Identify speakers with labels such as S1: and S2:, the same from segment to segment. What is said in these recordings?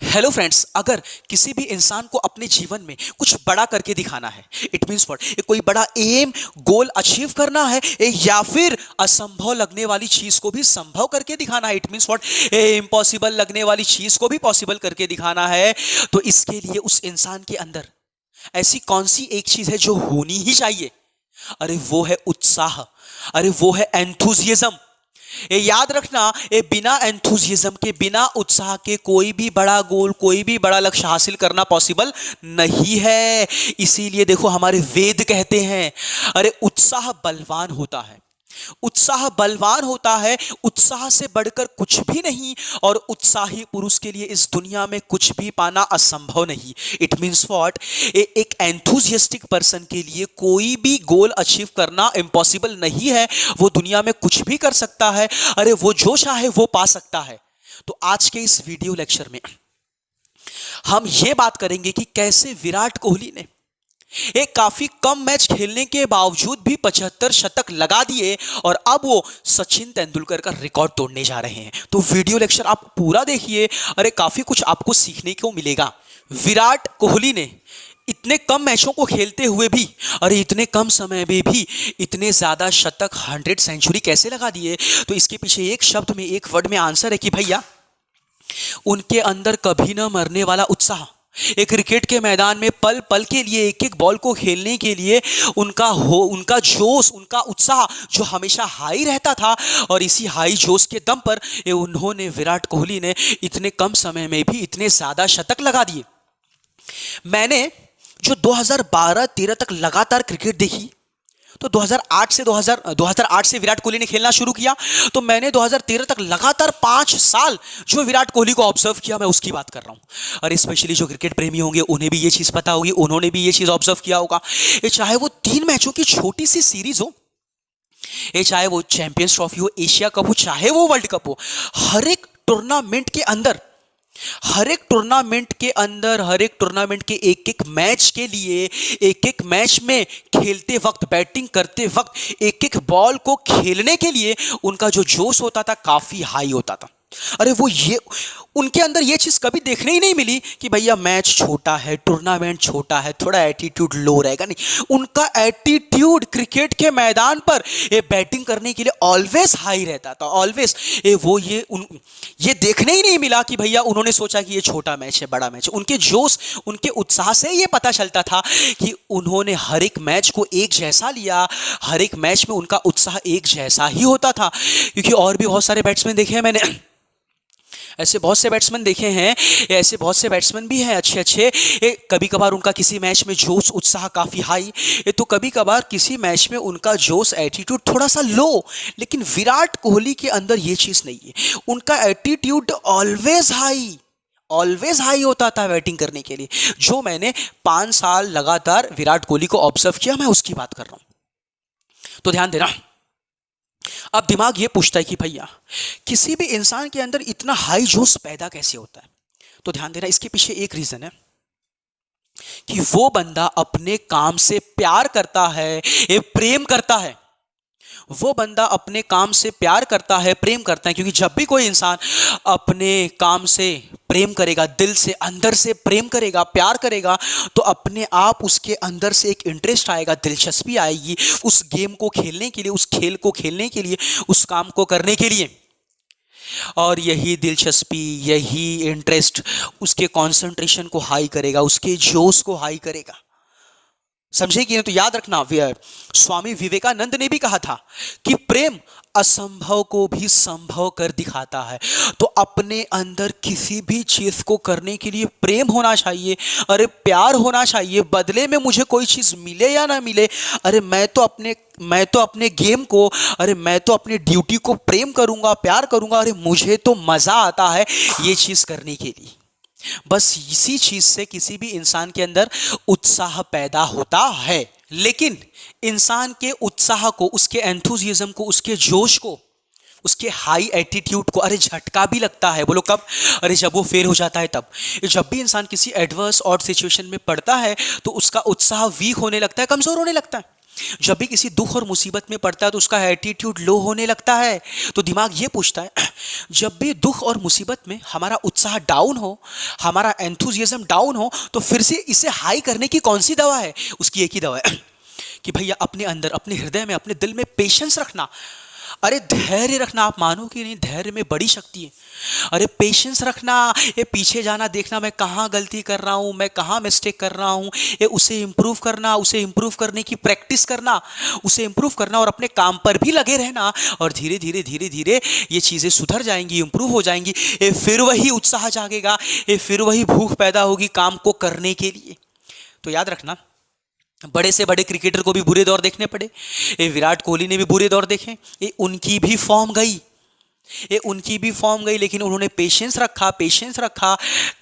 S1: Hello friends, अगर किसी भी इंसान को अपने जीवन में कुछ बड़ा करके दिखाना है, इट मीन्स व्हाट, कोई बड़ा एम गोल अचीव करना है, या फिर असंभव लगने वाली चीज को भी संभव करके दिखाना है, इट मीन्स व्हाट, इम्पॉसिबल लगने वाली चीज को भी पॉसिबल करके दिखाना है, तो इसके लिए उस इंसान के अंदर ऐसी कौन सी एक चीज है जो होनी ही चाहिए? अरे वो है उत्साह। अरे वो है एंथुजियाज्म। ये याद रखना, ये बिना एंथुजियाज्म के, बिना उत्साह के कोई भी बड़ा गोल, कोई भी बड़ा लक्ष्य हासिल करना पॉसिबल नहीं है। इसीलिए देखो, हमारे वेद कहते हैं, अरे उत्साह बलवान होता है। उत्साह बलवान होता है, उत्साह से बढ़कर कुछ भी नहीं, और उत्साही पुरुष के लिए इस दुनिया में कुछ भी पाना असंभव नहीं। इट मीन्स व्हाट, एक एंथुजियास्टिक पर्सन के लिए कोई भी गोल अचीव करना इम्पॉसिबल नहीं है। वो दुनिया में कुछ भी कर सकता है। अरे वो जो चाहे वो पा सकता है। तो आज के इस वीडियो लेक्चर में हम ये बात करेंगे कि कैसे विराट कोहली ने एक काफी कम मैच खेलने के बावजूद भी 75 शतक लगा दिए, और अब वो सचिन तेंदुलकर का रिकॉर्ड तोड़ने जा रहे हैं। तो वीडियो लेक्चर आप पूरा देखिए, अरे काफी कुछ आपको सीखने को मिलेगा। विराट कोहली ने इतने कम मैचों को खेलते हुए भी, अरे इतने कम समय में भी इतने ज्यादा शतक, 100 सेंचुरी कैसे लगा दिए? तो इसके पीछे एक शब्द में, एक वर्ड में आंसर है कि भैया, उनके अंदर कभी न मरने वाला उत्साह। एक क्रिकेट के मैदान में पल पल के लिए, एक एक बॉल को खेलने के लिए उनका जोश, उनका उत्साह जो हमेशा हाई रहता था, और इसी हाई जोश के दम पर उन्होंने, विराट कोहली ने, इतने कम समय में भी इतने ज्यादा शतक लगा दिए। मैंने जो 2012-13 तक लगातार क्रिकेट देखी, तो 2008 से विराट कोहली ने खेलना शुरू किया, तो मैंने 2013 तक लगातार 5 साल जो विराट कोहली को ऑब्जर्व किया, मैं उसकी बात कर रहा हूं। और स्पेशली जो क्रिकेट प्रेमी होंगे उन्हें भी ये चीज पता होगी, उन्होंने भी ये चीज ऑब्जर्व किया होगा। ये चाहे वो 3 मैचों की छोटी सी सीरीज हो, ये चाहे वो चैंपियंस ट्रॉफी हो, एशिया कप हो, चाहे वो वर्ल्ड कप हो, हर एक टूर्नामेंट के अंदर, हर एक टूर्नामेंट के अंदर, हर एक टूर्नामेंट के एक एक मैच के लिए, एक एक मैच में खेलते वक्त, बैटिंग करते वक्त, एक एक बॉल को खेलने के लिए उनका जो जोश होता था काफी हाई होता था। अरे वो ये, उनके अंदर ये चीज कभी देखने ही नहीं मिली कि भैया मैच छोटा है, टूर्नामेंट छोटा है, थोड़ा एटीट्यूड लो रहेगा। नहीं, उनका एटीट्यूड क्रिकेट के मैदान पर ये बैटिंग करने के लिए ऑलवेज हाई रहता था, ऑलवेज। ये देखने ही नहीं मिला कि भैया उन्होंने सोचा कि ये छोटा मैच है, बड़ा मैच है। उनके जोश, उनके उत्साह से ये पता चलता था कि उन्होंने हर एक मैच को एक जैसा लिया, हर एक मैच में उनका उत्साह एक जैसा ही होता था। क्योंकि और भी बहुत सारे बैट्समैन देखे हैं मैंने, ऐसे बहुत से बैट्समैन देखे हैं, ऐसे बहुत से बैट्समैन भी हैं अच्छे अच्छे। कभी कभार उनका किसी मैच में जोश, उत्साह काफ़ी हाई, तो कभी कभार किसी मैच में उनका जोश, एटीट्यूड थोड़ा सा लो। लेकिन विराट कोहली के अंदर ये चीज़ नहीं है, उनका attitude always high, always high होता था बैटिंग करने के लिए। जो मैंने 5 साल लगातार विराट कोहली को ऑब्जर्व किया, मैं उसकी बात कर रहा हूँ। तो ध्यान देना, अब दिमाग ये पूछता है कि भैया किसी भी इंसान के अंदर इतना हाई जोश पैदा कैसे होता है? तो ध्यान देना, इसके पीछे एक रीजन है कि वो बंदा अपने काम से प्यार करता है, ये प्रेम करता है। वो बंदा अपने काम से प्यार करता है, प्रेम करता है। क्योंकि जब भी कोई इंसान अपने काम से प्रेम करेगा, दिल से, अंदर से प्रेम करेगा, प्यार करेगा, तो अपने आप उसके अंदर से एक इंटरेस्ट आएगा, दिलचस्पी आएगी उस गेम को खेलने के लिए, उस खेल को खेलने के लिए, उस काम को करने के लिए। और यही दिलचस्पी, यही इंटरेस्ट उसके कंसंट्रेशन को हाई करेगा, उसके जोश को हाई करेगा। समझे कि नहीं? तो याद रखना, स्वामी विवेकानंद ने भी कहा था कि प्रेम असंभव को भी संभव कर दिखाता है। तो अपने अंदर किसी भी चीज को करने के लिए प्रेम होना चाहिए, अरे प्यार होना चाहिए। बदले में मुझे कोई चीज मिले या ना मिले, अरे मैं तो अपने गेम को, अरे मैं तो अपनी ड्यूटी को प्रेम करूंगा, प्यार करूंगा। अरे मुझे तो मजा आता है ये चीज करने के लिए। बस इसी चीज से किसी भी इंसान के अंदर उत्साह पैदा होता है। लेकिन इंसान के उत्साह को, उसके एंथुजियाज्म को, उसके जोश को, उसके हाई एटीट्यूड को, अरे झटका भी लगता है। बोलो कब? अरे जब वो फेल हो जाता है तब। जब भी इंसान किसी एडवर्स और सिचुएशन में पड़ता है तो उसका उत्साह वीक होने लगता है, कमजोर होने लगता है। जब भी किसी दुख और मुसीबत में पड़ता है तो उसका एटीट्यूड लो होने लगता है। तो दिमाग ये पूछता है, जब भी दुख और मुसीबत में हमारा उत्साह डाउन हो, हमारा एंथुजियाज्म डाउन हो, तो फिर से इसे हाई करने की कौन सी दवा है? उसकी एक ही दवा है कि भैया अपने अंदर, अपने हृदय में, अपने दिल में पेशेंस रखना। अरे धैर्य रखना। आप मानो कि नहीं, धैर्य में बड़ी शक्ति है। अरे पेशेंस रखना, ये पीछे जाना, देखना मैं कहाँ गलती कर रहा हूँ, मैं कहाँ मिस्टेक कर रहा हूँ, ये उसे इम्प्रूव करना, उसे इम्प्रूव करने की प्रैक्टिस करना, उसे इम्प्रूव करना और अपने काम पर भी लगे रहना। और धीरे धीरे धीरे धीरे ये चीज़ें सुधर जाएंगी, इम्प्रूव हो जाएंगी। ये फिर वही उत्साह जागेगा, ये फिर वही भूख पैदा होगी काम को करने के लिए। तो याद रखना, बड़े से बड़े क्रिकेटर को भी बुरे दौर देखने पड़े। ये विराट कोहली ने भी बुरे दौर देखे, ये उनकी भी फॉर्म गई, ये उनकी भी फॉर्म गई, लेकिन उन्होंने पेशेंस रखा, पेशेंस रखा,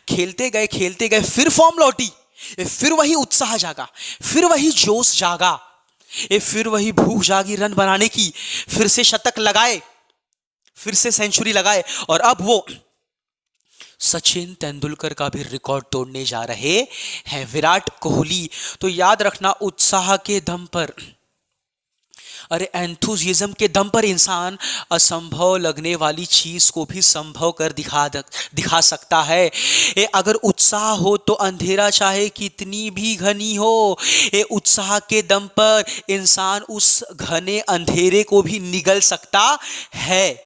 S1: खेलते गए, फिर फॉर्म लौटी। ये फिर वही उत्साह जागा, फिर वही जोश जागा, ये फिर वही भूख जागी रन बनाने की, फिर से शतक लगाए, फिर से सेंचुरी लगाए, और अब वो सचिन तेंदुलकर का भी रिकॉर्ड तोड़ने जा रहे हैं, विराट कोहली। तो याद रखना, उत्साह के दम पर, अरे एंथुजिज्म के दम पर इंसान असंभव लगने वाली चीज को भी संभव कर दिखा सकता है। अगर उत्साह हो तो अंधेरा चाहे कितनी भी घनी हो, उत्साह के दम पर इंसान उस घने अंधेरे को भी निगल सकता है।